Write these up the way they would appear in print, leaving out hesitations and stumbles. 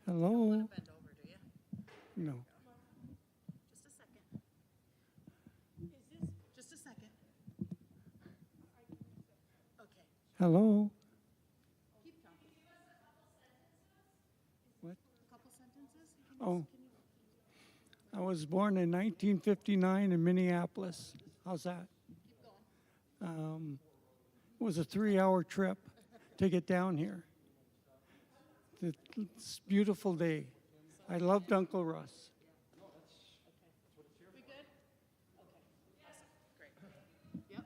Hello? Bend over, do you? No. Just a second. Is this? Just a second. Okay. Hello? Keep talking. What? A couple sentences? Oh. I was born in 1959 in Minneapolis. How's that? Keep going. It was a 3-hour trip to get down here. It's a beautiful day. I loved Uncle Russ. We good? Okay. Awesome. Great. Yep.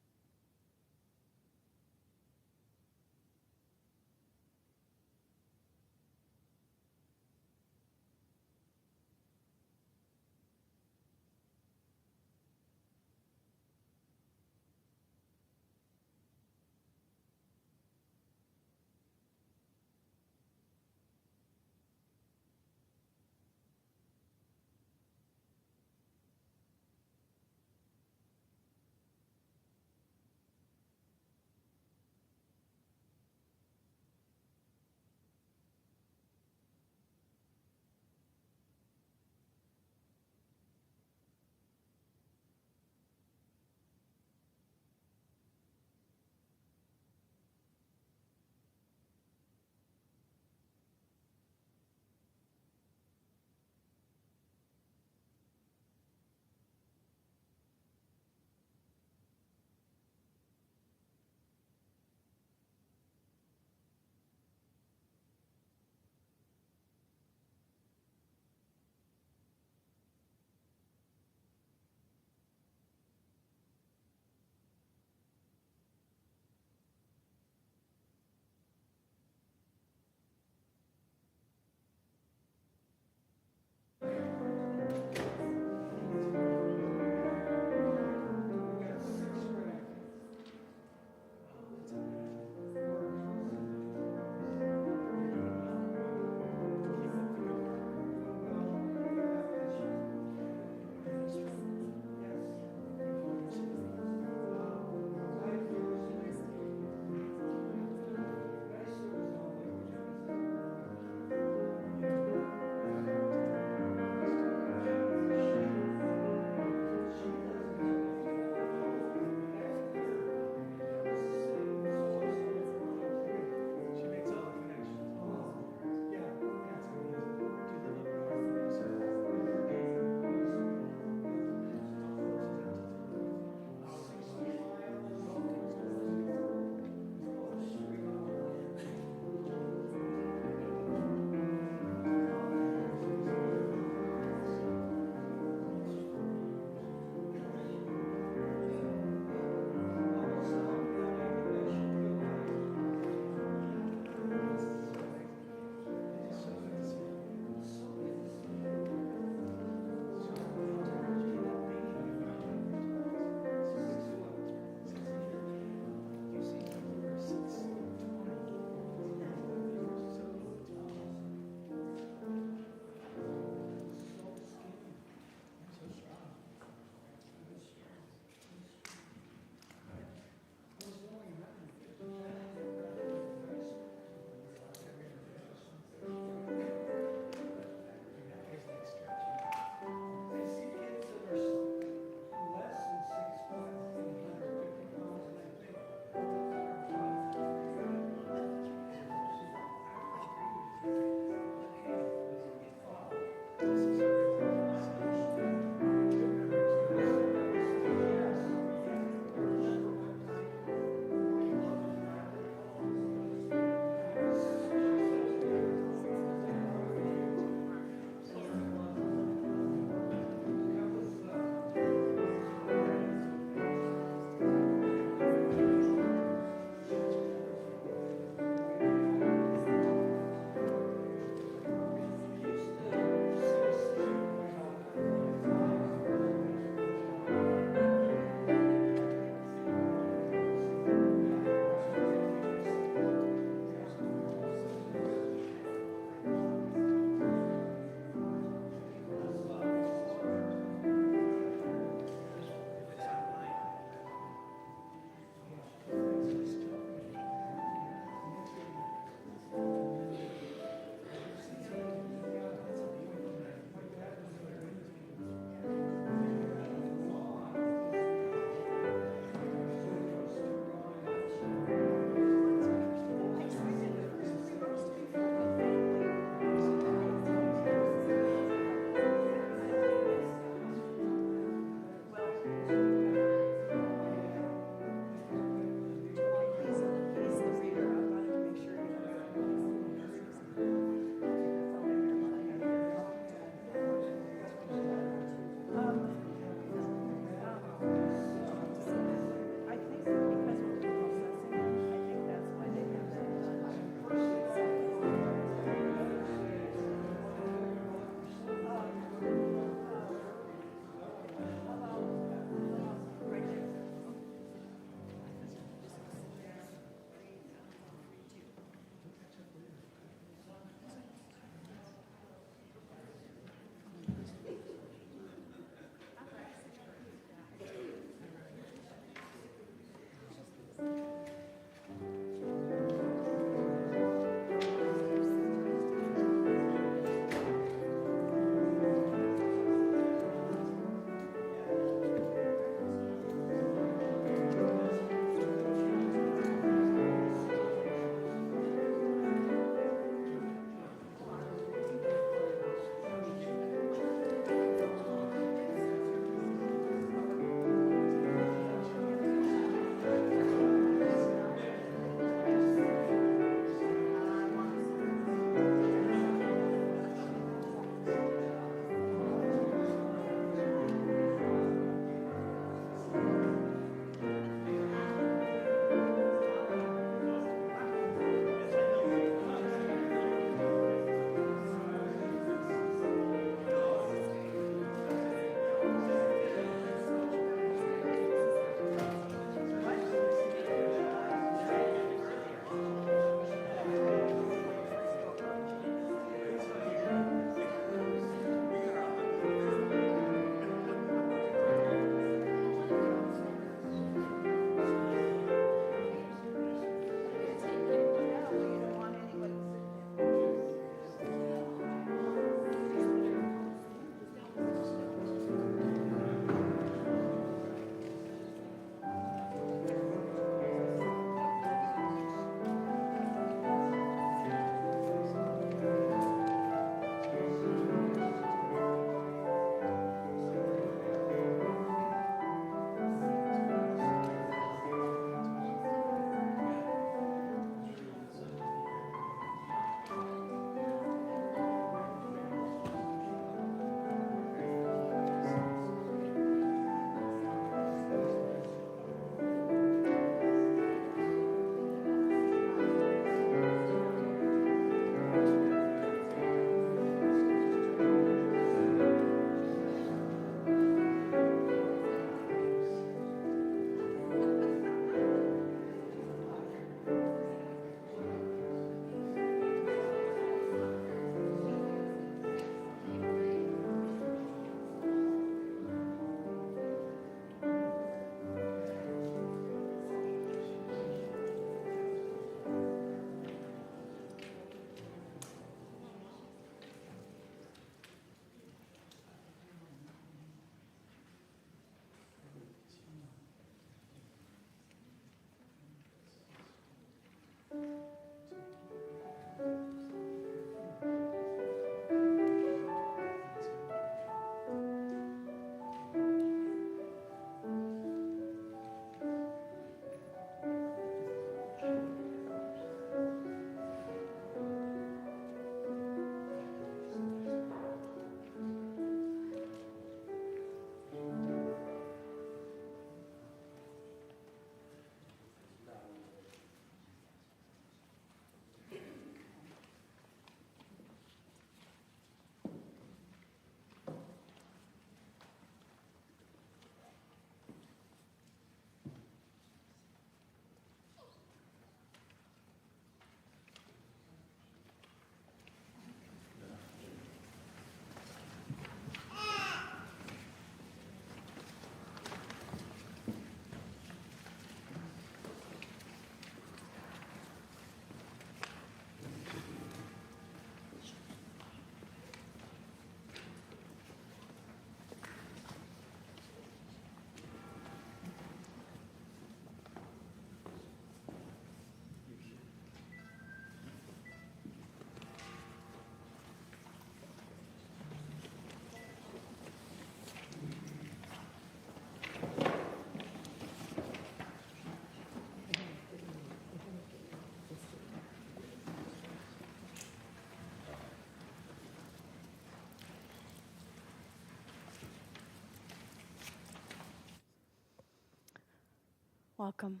Welcome.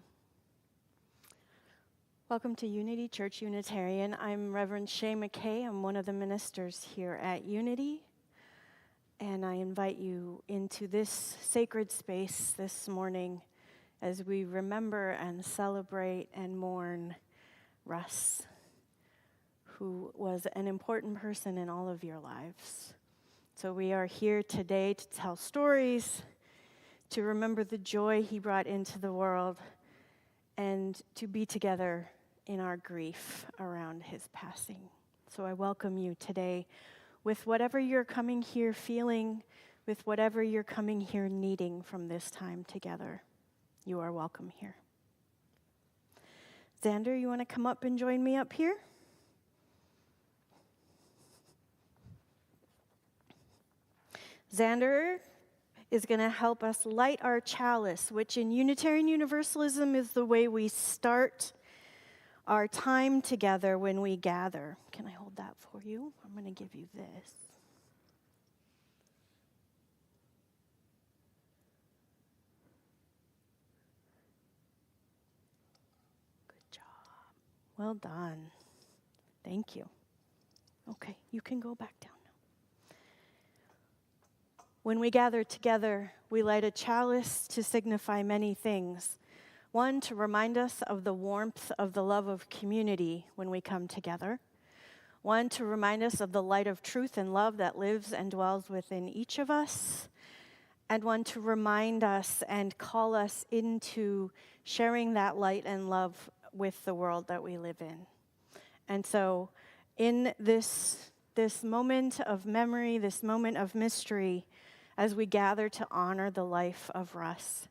Welcome to Unity Church-Unitarian. I'm Reverend Shay McKay. I'm one of the ministers here at Unity. And I invite you into this sacred space this morning as we remember and celebrate and mourn Russ, who was an important person in all of your lives. So we are here today to tell stories, to remember the joy he brought into the world, and to be together in our grief around his passing. So I welcome you today with whatever you're coming here feeling, with whatever you're coming here needing from this time together. You are welcome here. Xander, you want to come up and join me up here? Xander is going to help us light our chalice, which in Unitarian Universalism is the way we start our time together when we gather. Can I hold that for you? I'm going to give you this. Good job. Well done. Thank you. Okay, you can go back down now. When we gather together, we light a chalice to signify many things. One, to remind us of the warmth of the love of community when we come together. One, to remind us of the light of truth and love that lives and dwells within each of us. And one, to remind us and call us into sharing that light and love with the world that we live in. And so in this moment of memory, this moment of mystery, as we gather to honor the life of Russ,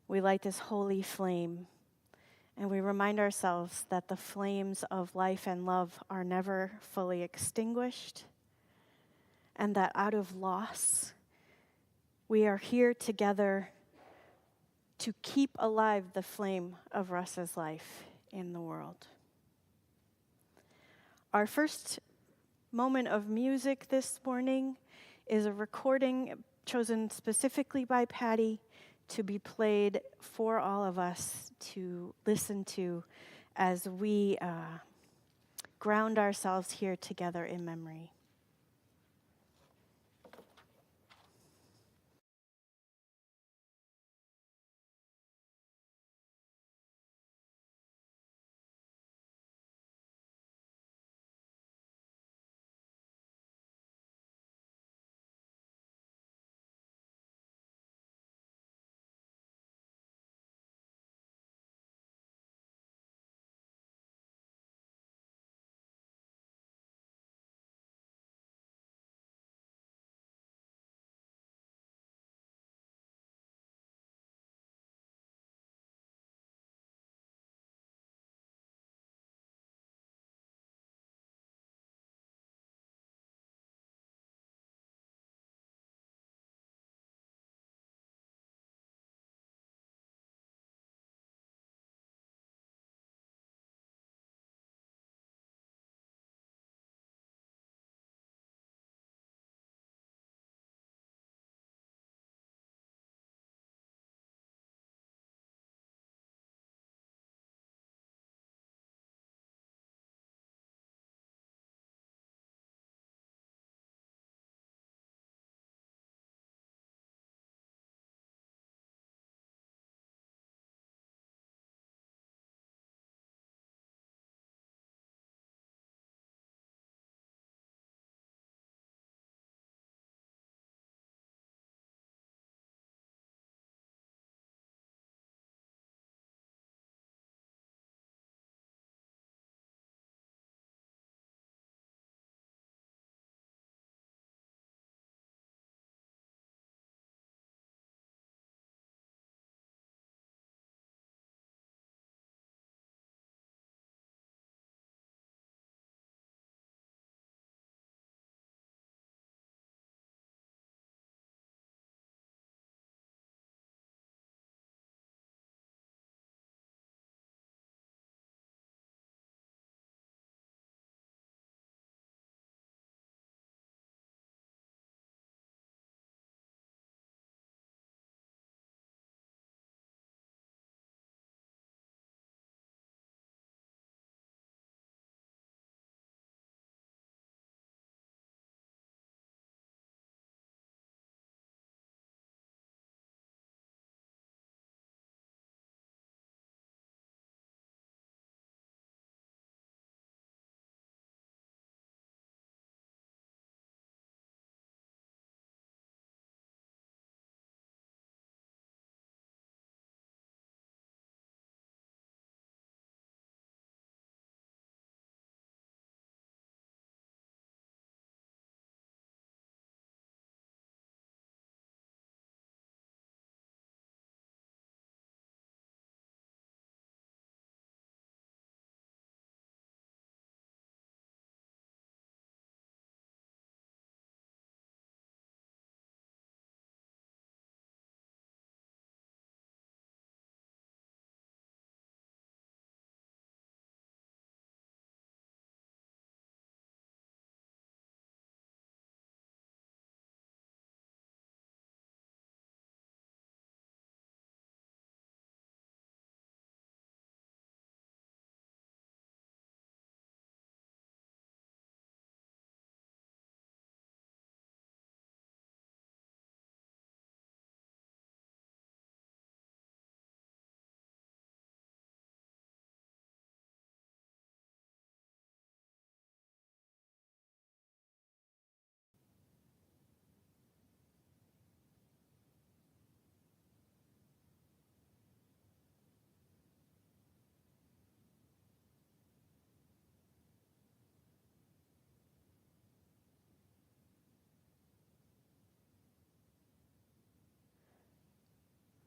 we light this holy flame, and we remind ourselves that the flames of life and love are never fully extinguished, and that out of loss, we are here together to keep alive the flame of Russ's life in the world. Our first moment of music this morning is a recording chosen specifically by Patty to be played for all of us to listen to as we ground ourselves here together in memory.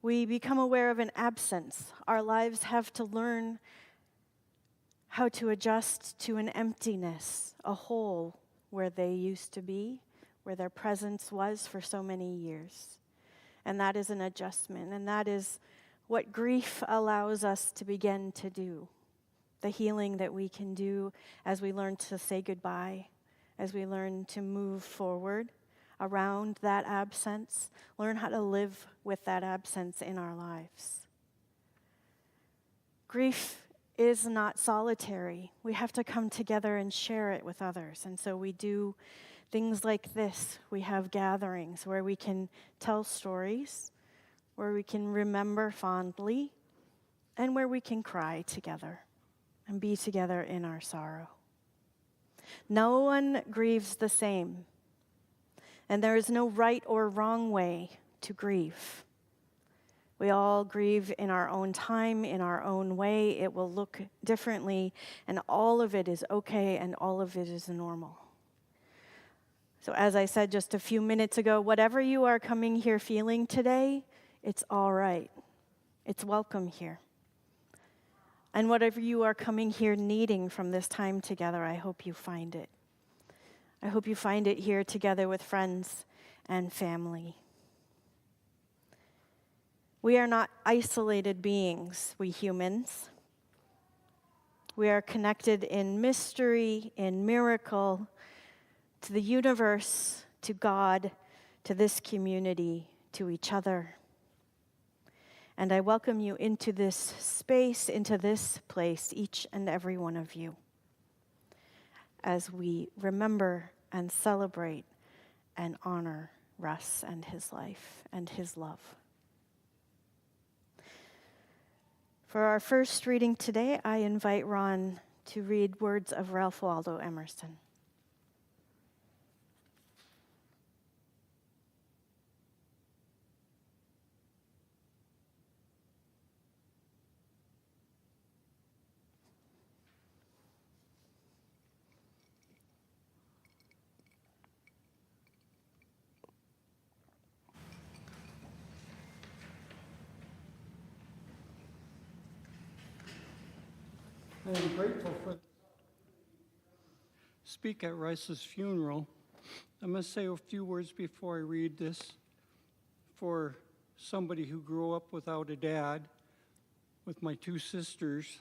We become aware of an absence. Our lives have to learn how to adjust to an emptiness, a hole where they used to be, where their presence was for so many years. And that is an adjustment, and that is what grief allows us to begin to do. The healing that we can do as we learn to say goodbye, as we learn to move forward around that absence, learn how to live with that absence in our lives. Grief is not solitary. We have to come together and share it with others. And so we do things like this. We have gatherings where we can tell stories, where we can remember fondly, and where we can cry together and be together in our sorrow. No one grieves the same, and there is no right or wrong way to grieve. We all grieve in our own time, in our own way. It will look differently, and all of it is okay, and all of it is normal. So as I said just a few minutes ago, whatever you are coming here feeling today, it's all right. It's welcome here. And whatever you are coming here needing from this time together, I hope you find it. I hope you find it here together with friends and family. We are not isolated beings, we humans. We are connected in mystery, in miracle, to the universe, to God, to this community, to each other. And I welcome you into this space, into this place, each and every one of you, as we remember and celebrate and honor Russ and his life and his love. For our first reading today, I invite Ron to read words of Ralph Waldo Emerson. I am grateful for speak at Russ's funeral. I must say a few words before I read this. For somebody who grew up without a dad, with my two sisters,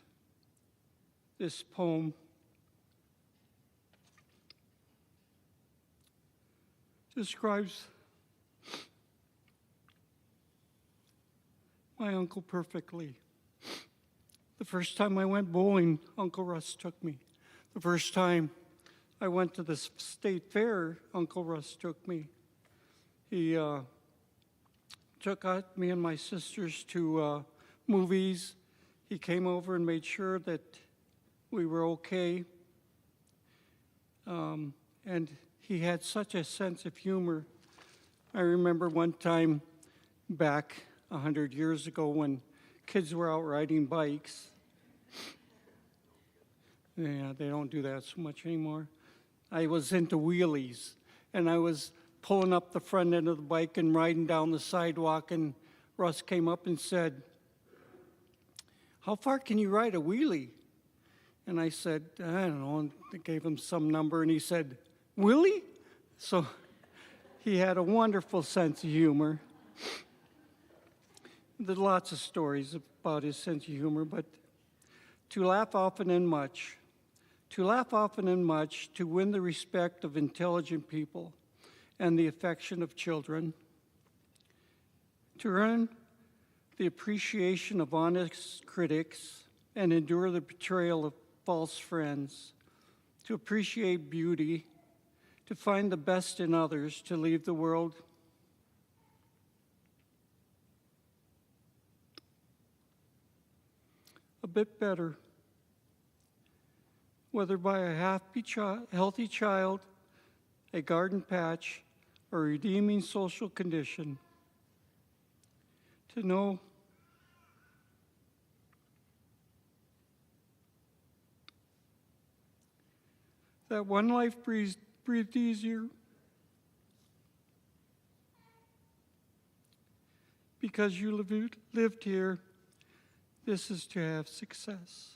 this poem describes my uncle perfectly. The first time I went bowling, Uncle Russ took me. The first time I went to the state fair, Uncle Russ took me. He took me and my sisters to movies. He came over and made sure that we were okay. And he had such a sense of humor. I remember one time back 100 years ago when kids were out riding bikes. Yeah, they don't do that so much anymore. I was into wheelies, and I was pulling up the front end of the bike and riding down the sidewalk, and Russ came up and said, "How far can you ride a wheelie?" And I said, "I don't know," and I gave him some number, and he said, "Willie?" So he had a wonderful sense of humor. There's lots of stories about his sense of humor, but to laugh often and much, to laugh often and much, to win the respect of intelligent people and the affection of children, to earn the appreciation of honest critics and endure the betrayal of false friends, to appreciate beauty, to find the best in others, to leave the world a bit better, whether by a healthy child, a garden patch, or a redeeming social condition, to know that one life breathed easier because you lived here, this is to have success.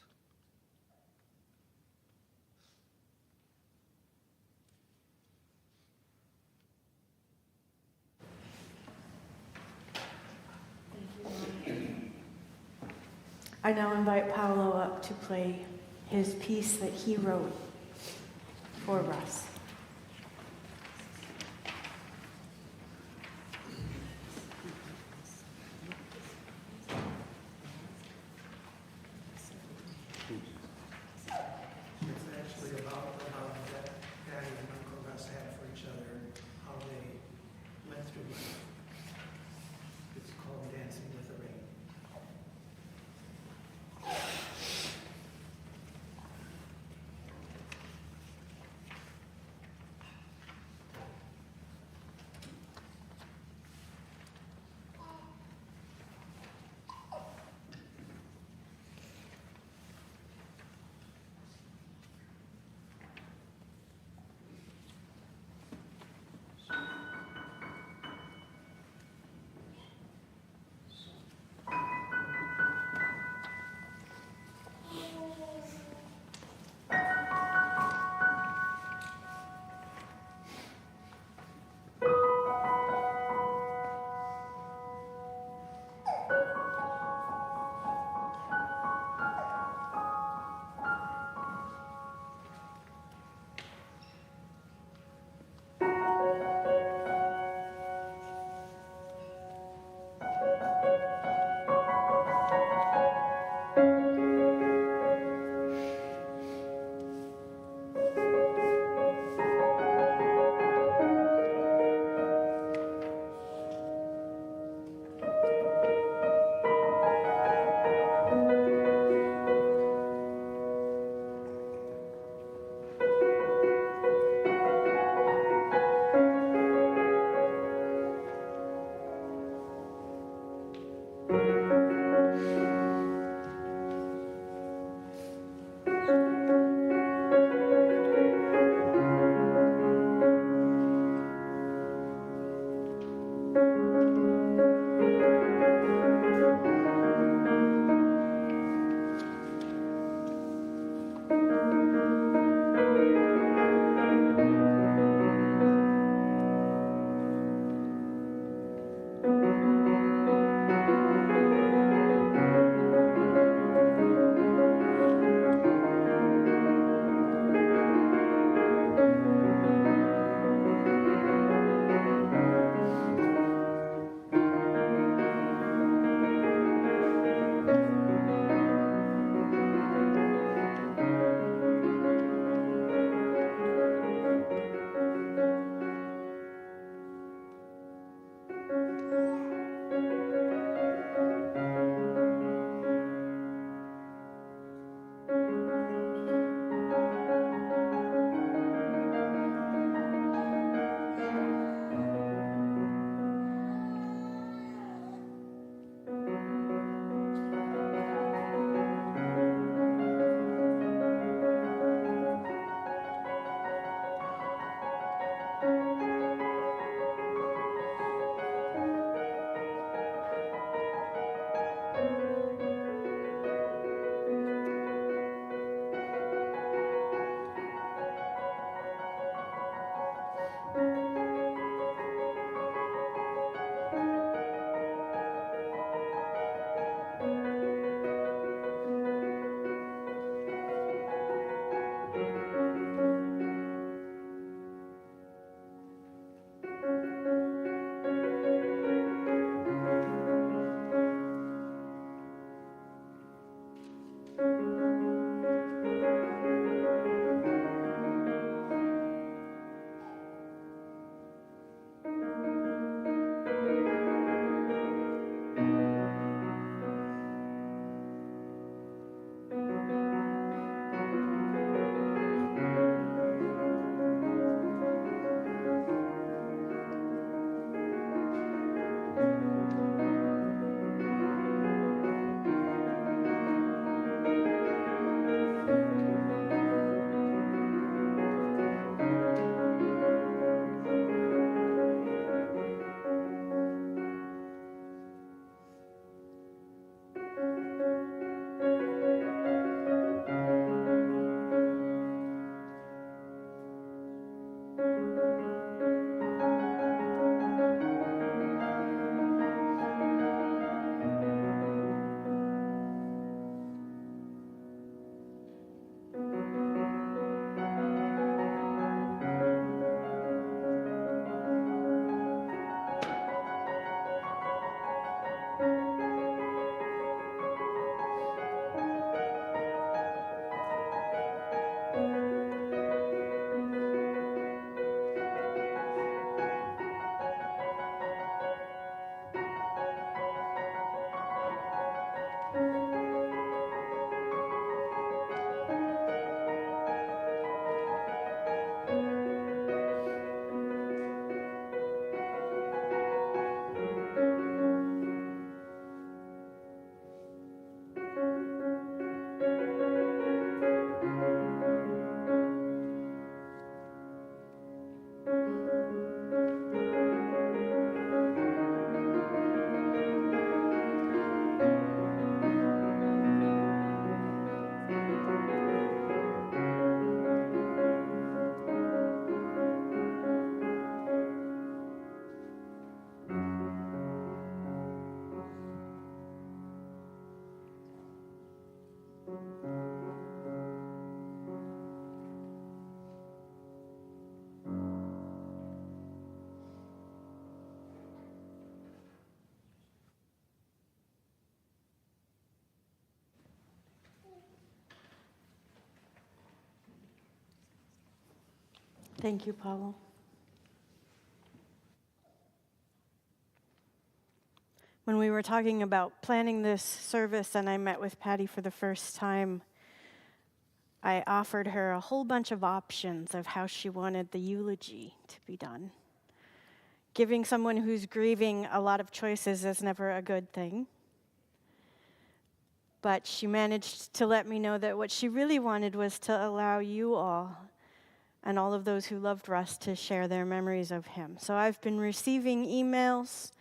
I now invite Paolo up to play his piece that he wrote for Russ. It's actually about the love that Daddy and Uncle Russ had for each other and how they went through life. It's called Dancing with the Rain. Thank you, Pavel. When we were talking about planning this service and I met with Patty for the first time, I offered her a whole bunch of options of how she wanted the eulogy to be done. Giving someone who's grieving a lot of choices is never a good thing. But she managed to let me know that what she really wanted was to allow you all and all of those who loved Russ to share their memories of him. So I've been receiving emails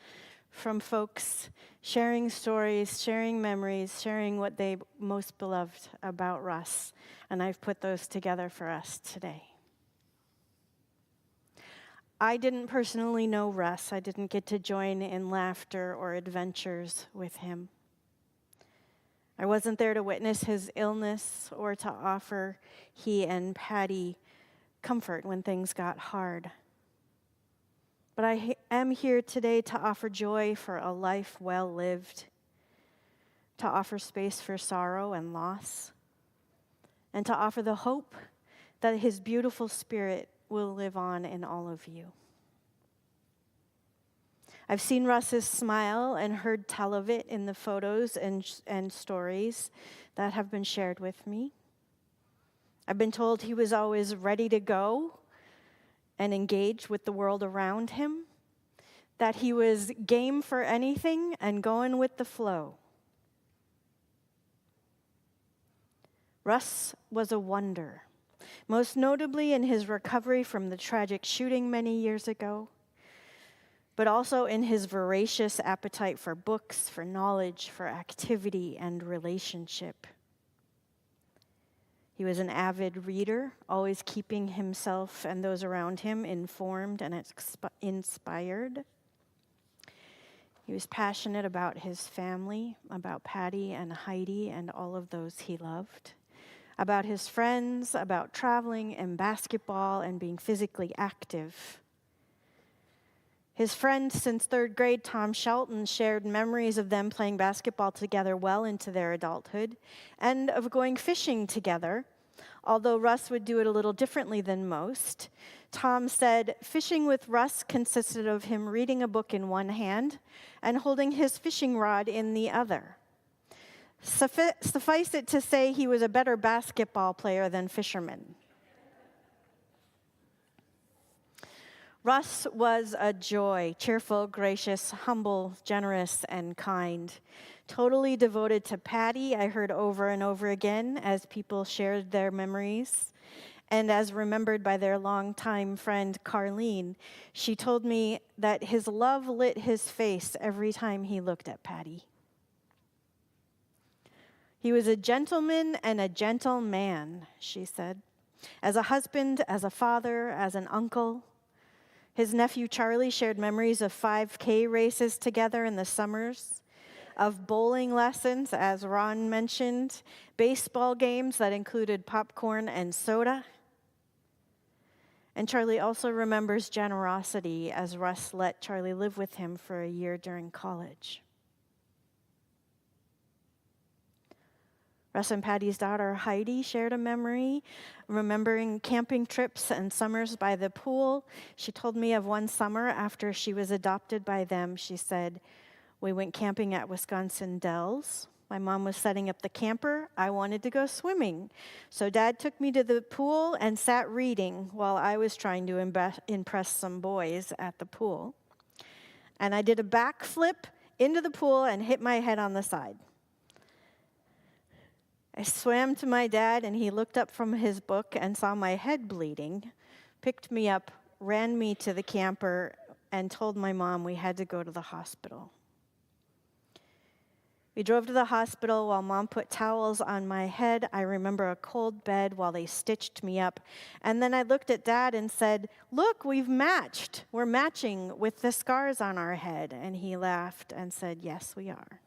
from folks sharing stories, sharing memories, sharing what they most beloved about Russ, and I've put those together for us today. I didn't personally know Russ. I didn't get to join in laughter or adventures with him. I wasn't there to witness his illness or to offer he and Patty comfort when things got hard. But I am here today to offer joy for a life well lived, to offer space for sorrow and loss, and to offer the hope that his beautiful spirit will live on in all of you. I've seen Russ's smile and heard tell of it in the photos and stories that have been shared with me. I've been told he was always ready to go and engage with the world around him, that he was game for anything and going with the flow. Russ was a wonder, most notably in his recovery from the tragic shooting many years ago, but also in his voracious appetite for books, for knowledge, for activity, and relationship. He was an avid reader, always keeping himself and those around him informed and inspired. He was passionate about his family, about Patty and Heidi and all of those he loved, about his friends, about traveling and basketball and being physically active. His friend since third grade, Tom Shelton, shared memories of them playing basketball together well into their adulthood and of going fishing together. Although Russ would do it a little differently than most, Tom said fishing with Russ consisted of him reading a book in one hand and holding his fishing rod in the other. Suffice it to say he was a better basketball player than fisherman. Russ was a joy, cheerful, gracious, humble, generous, and kind. Totally devoted to Patty, I heard over and over again as people shared their memories. And as remembered by their longtime friend, Carlene, she told me that his love lit his face every time he looked at Patty. He was a gentleman and a gentle man, she said. As a husband, as a father, as an uncle. His nephew Charlie shared memories of 5K races together in the summers, of bowling lessons, as Ron mentioned, baseball games that included popcorn and soda. And Charlie also remembers generosity as Russ let Charlie live with him for a year during college. Russ and Patty's daughter Heidi shared a memory, remembering camping trips and summers by the pool. She told me of one summer after she was adopted by them. She said, "We went camping at Wisconsin Dells. My mom was setting up the camper. I wanted to go swimming. So Dad took me to the pool and sat reading while I was trying to impress some boys at the pool. And I did a backflip into the pool and hit my head on the side. I swam to my dad, and he looked up from his book and saw my head bleeding, picked me up, ran me to the camper, and told my mom we had to go to the hospital. We drove to the hospital while Mom put towels on my head. I remember a cold bed while they stitched me up. And then I looked at Dad and said, "Look, we've matched. We're matching with the scars on our head." And he laughed and said, "Yes, we are."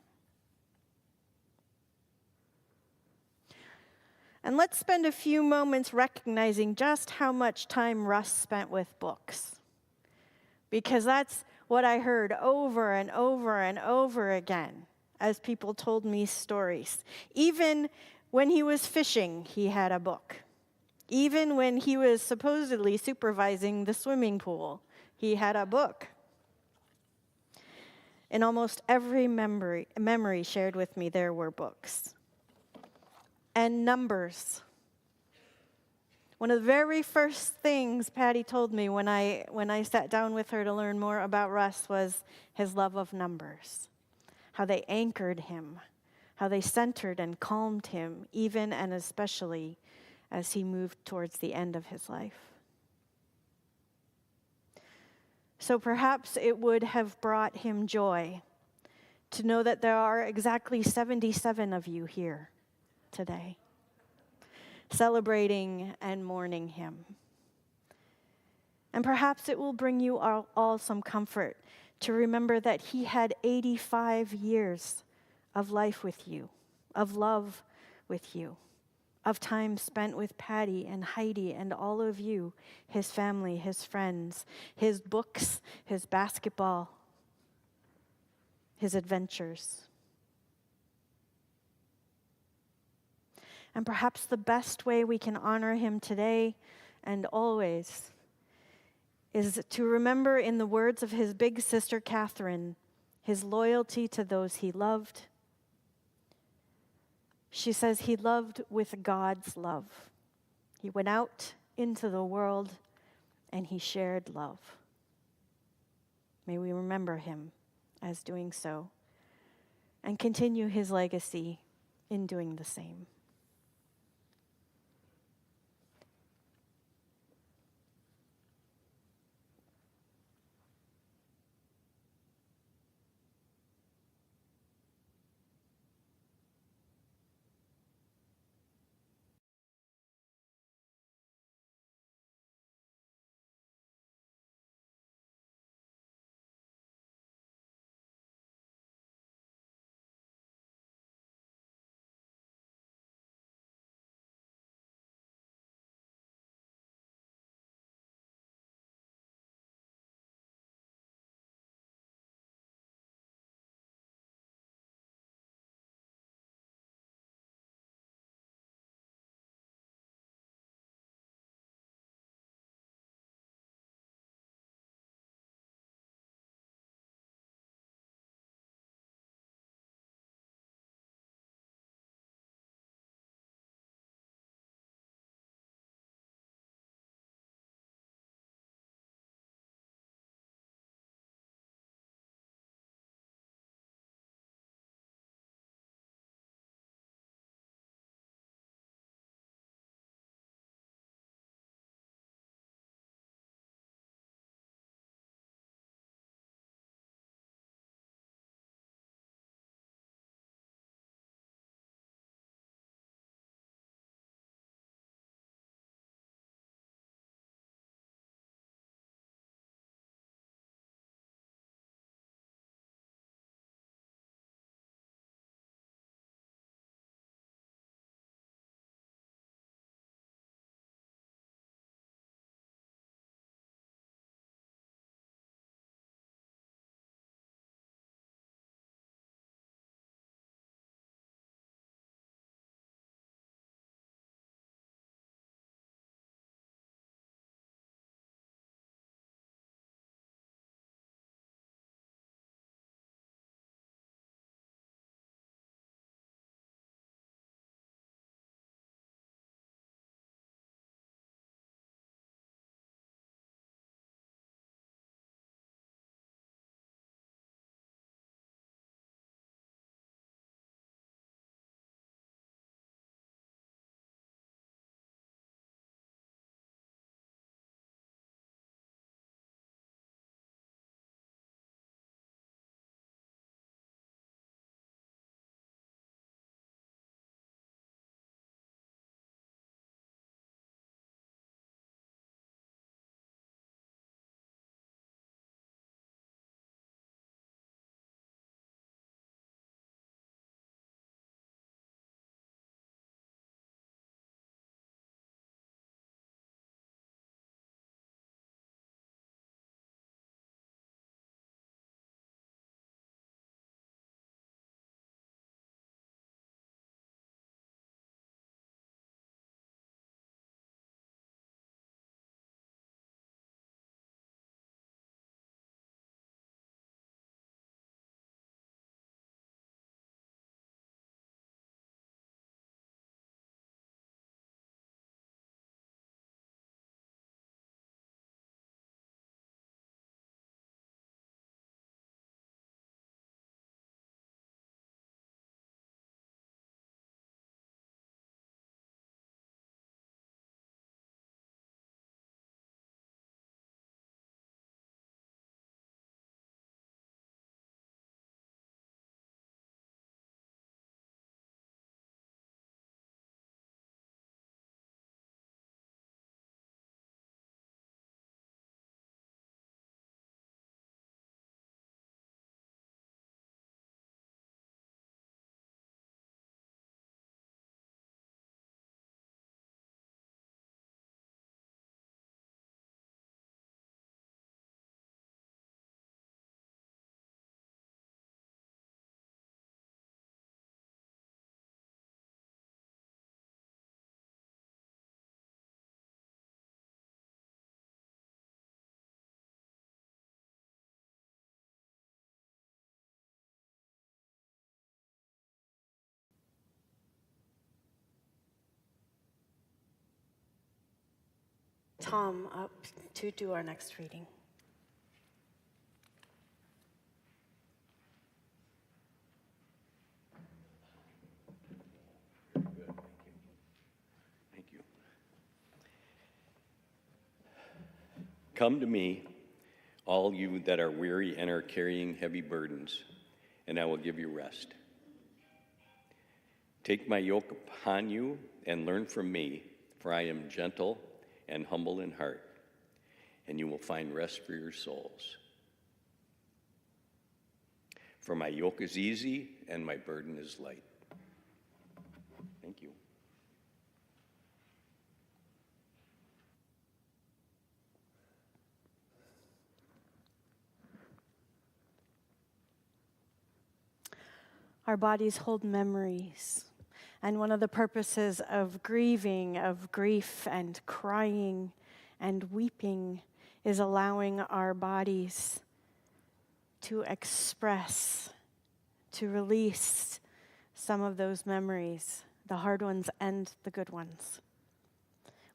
And let's spend a few moments recognizing just how much time Russ spent with books. Because that's what I heard over and over and over again as people told me stories. Even when he was fishing, he had a book. Even when he was supposedly supervising the swimming pool, he had a book. In almost every memory shared with me, there were books. And numbers. One of the very first things Patty told me when I sat down with her to learn more about Russ was his love of numbers, how they anchored him, how they centered and calmed him, even and especially as he moved towards the end of his life. So perhaps it would have brought him joy to know that there are exactly 77 of you here today, celebrating and mourning him. And perhaps it will bring you all some comfort to remember that he had 85 years of life with you, of love with you, of time spent with Patty and Heidi and all of you, his family, his friends, his books, his basketball, his adventures. And perhaps the best way we can honor him today and always is to remember, in the words of his big sister Catherine, his loyalty to those he loved. She says he loved with God's love. He went out into the world and he shared love. May we remember him as doing so and continue his legacy in doing the same. Tom up to do our next reading. Thank you. Come to me, all you that are weary and are carrying heavy burdens, and I will give you rest. Take my yoke upon you and learn from me, for I am gentle and humble in heart, and you will find rest for your souls. For my yoke is easy and my burden is light. Thank you. Our bodies hold memories. And one of the purposes of grieving, of grief and crying and weeping is allowing our bodies to express, to release some of those memories, the hard ones and the good ones.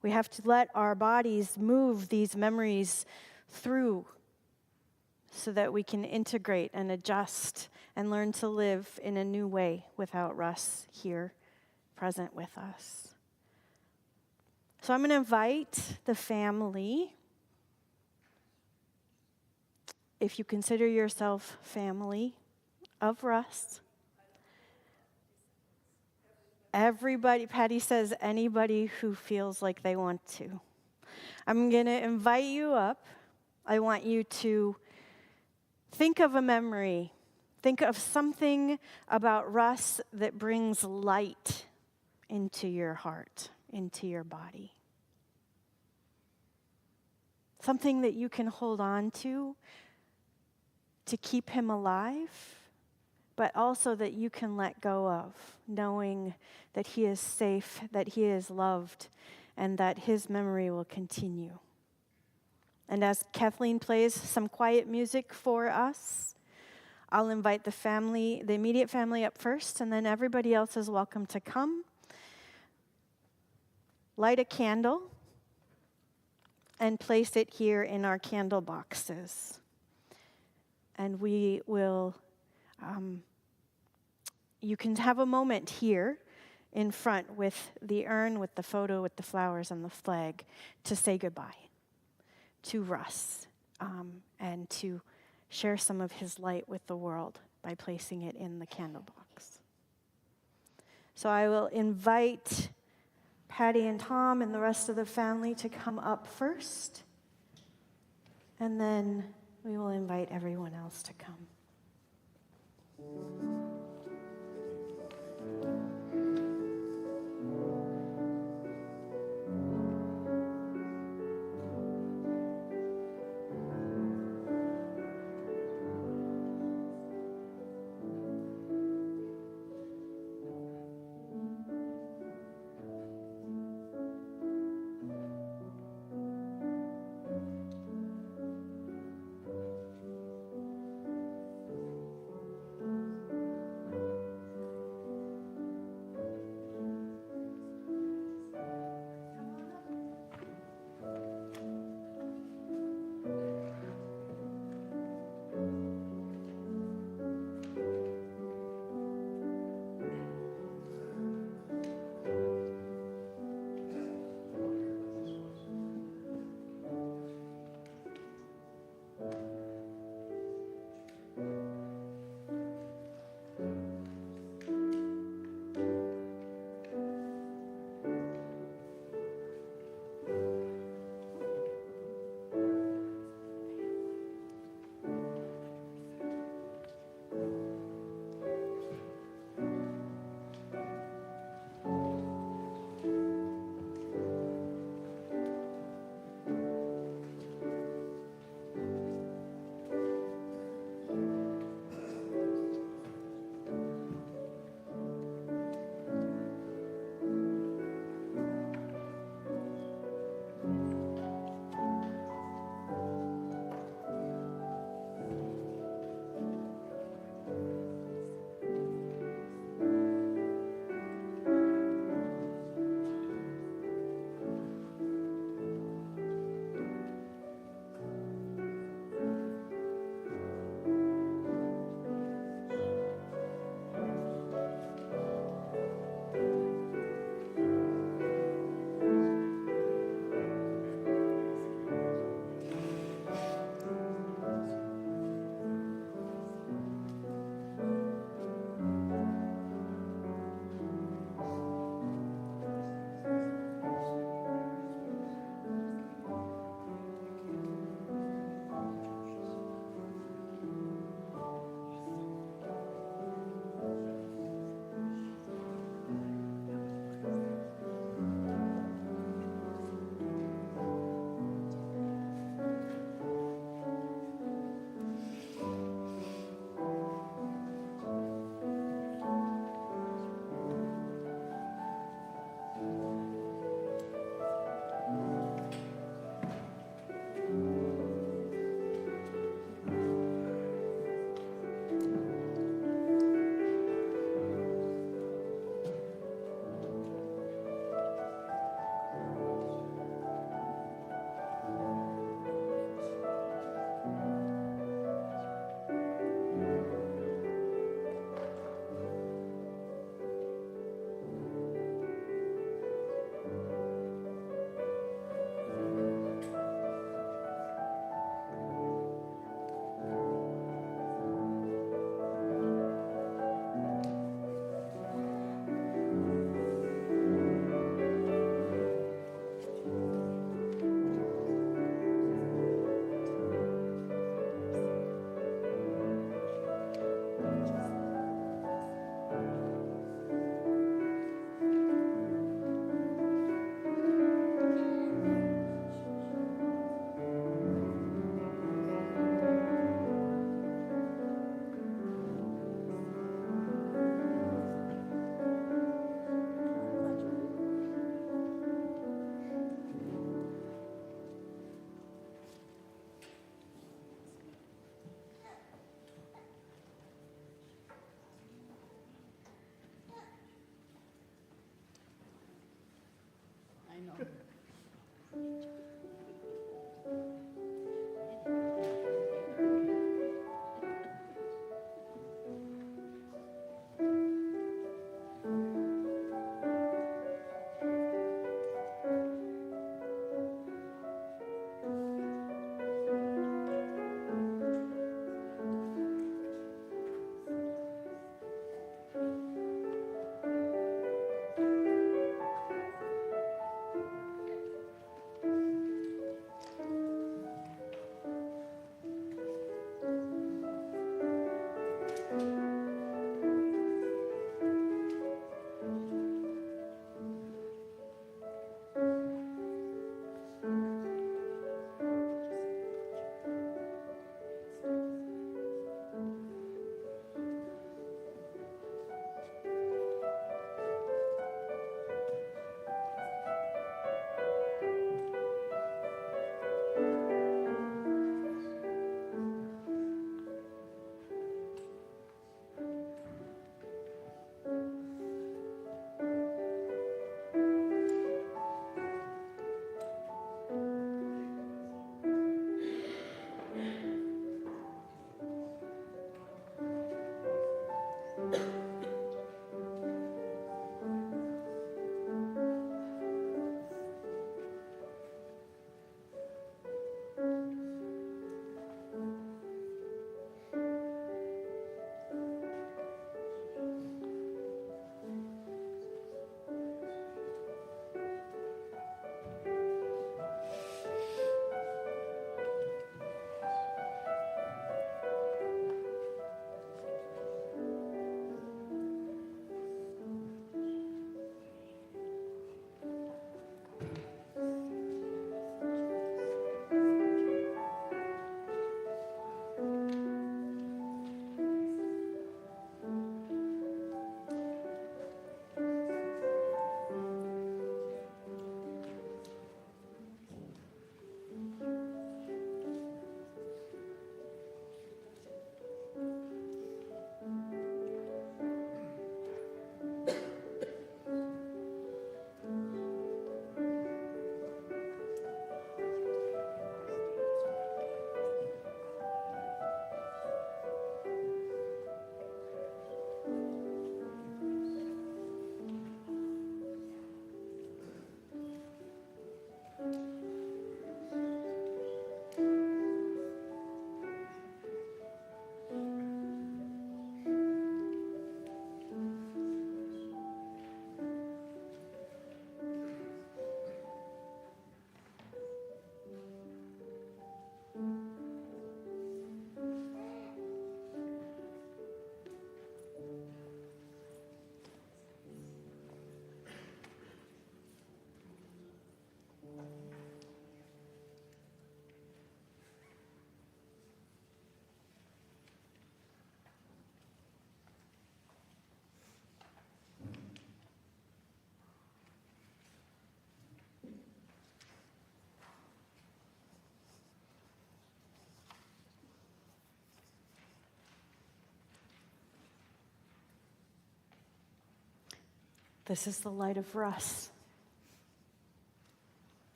We have to let our bodies move these memories through so that we can integrate and adjust and learn to live in a new way without Russ here present with us. So I'm going to invite the family, if you consider yourself family of Russ. Everybody, Patty says anybody who feels like they want to. I'm going to invite you up. I want you to think of a memory. Think of something about Russ that brings light into your heart, into your body. Something that you can hold on to keep him alive, but also that you can let go of, knowing that he is safe, that he is loved, and that his memory will continue. And as Kathleen plays some quiet music for us, I'll invite the family, the immediate family up first, and then everybody else is welcome to come. Light a candle and place it here in our candle boxes. And we will, you can have a moment here in front with the urn, with the photo, with the flowers and the flag to say goodbye to Russ and to share some of his light with the world by placing it in the candle box. So I will invite Patty and Tom and the rest of the family to come up first, and then we will invite everyone else to come. know. This is the light of Russ.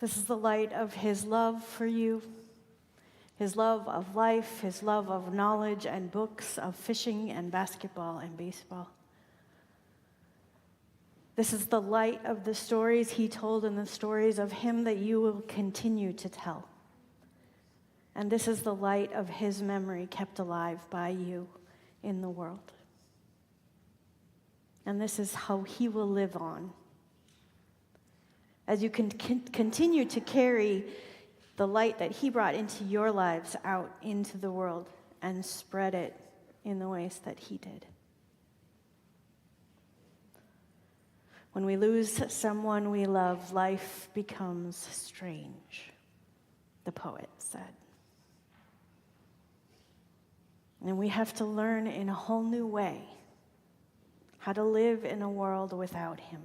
This is the light of his love for you, his love of life, his love of knowledge and books, of fishing and basketball and baseball. This is the light of the stories he told and the stories of him that you will continue to tell. And this is the light of his memory kept alive by you in the world. And this is how he will live on. As you can continue to carry the light that he brought into your lives out into the world and spread it in the ways that he did. When we lose someone we love, life becomes strange, the poet said. And we have to learn in a whole new way how to live in a world without him.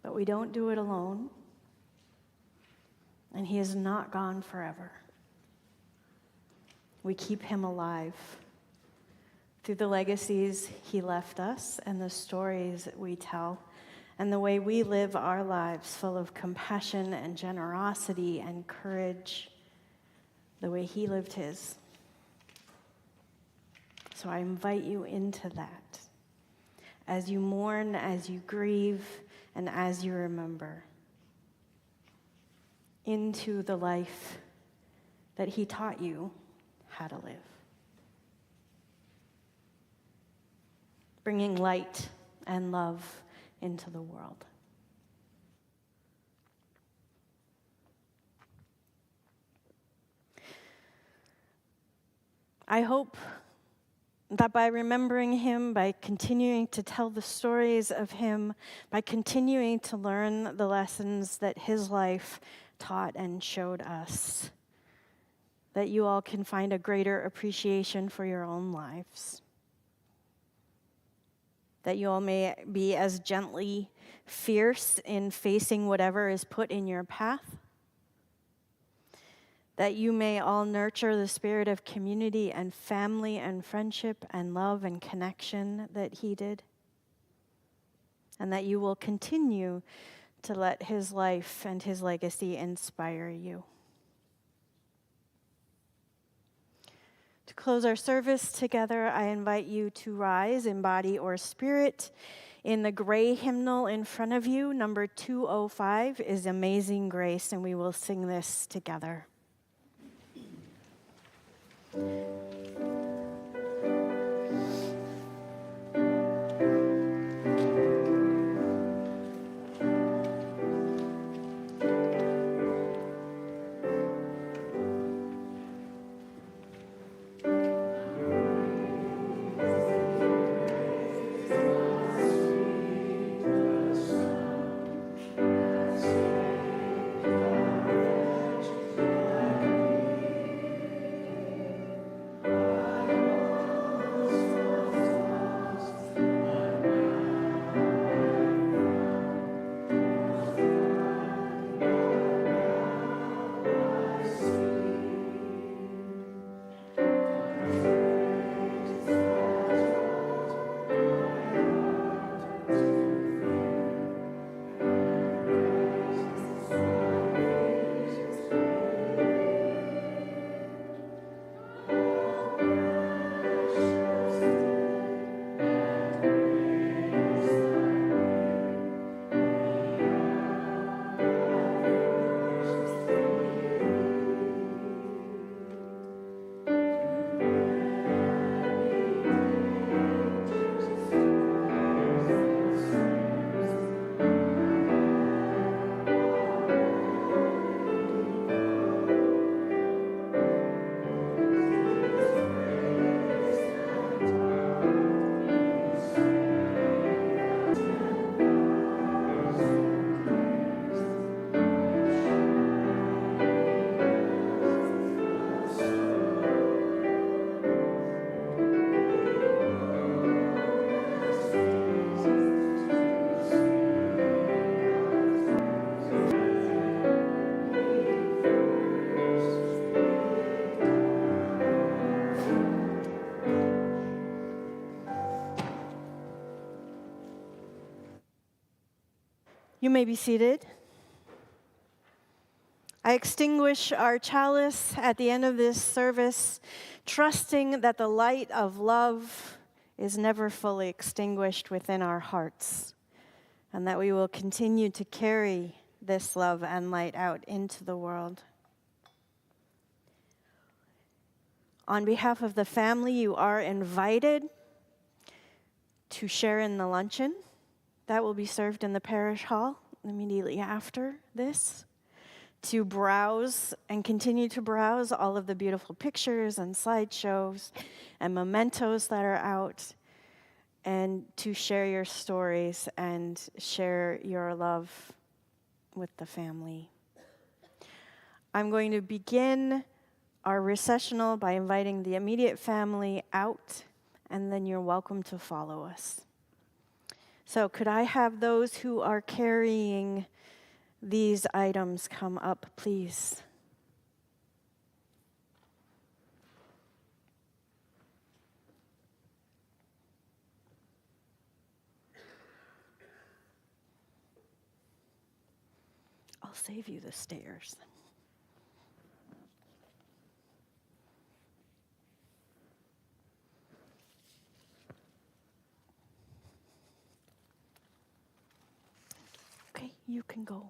But we don't do it alone, and he is not gone forever. We keep him alive through the legacies he left us and the stories that we tell and the way we live our lives full of compassion and generosity and courage, the way he lived his. So I invite you into that as you mourn, as you grieve, and as you remember, into the life that he taught you how to live. Bringing light and love into the world. I hope that by remembering him, by continuing to tell the stories of him, by continuing to learn the lessons that his life taught and showed us, that you all can find a greater appreciation for your own lives. That you all may be as gently fierce in facing whatever is put in your path. That you may all nurture the spirit of community and family and friendship and love and connection that he did. And that you will continue to let his life and his legacy inspire you. To close our service together, I invite you to rise in body or spirit. In the gray hymnal in front of you, number 205 is Amazing Grace, and we will sing this together. You may be seated. I extinguish our chalice at the end of this service, trusting that the light of love is never fully extinguished within our hearts, and that we will continue to carry this love and light out into the world. On behalf of the family, you are invited to share in the luncheon. That will be served in the parish hall immediately after this. To browse and continue to browse all of the beautiful pictures and slideshows and mementos that are out, and to share your stories and share your love with the family. I'm going to begin our recessional by inviting the immediate family out, and then you're welcome to follow us. So could I have those who are carrying these items come up, please? save you the stairs. Okay, you can go.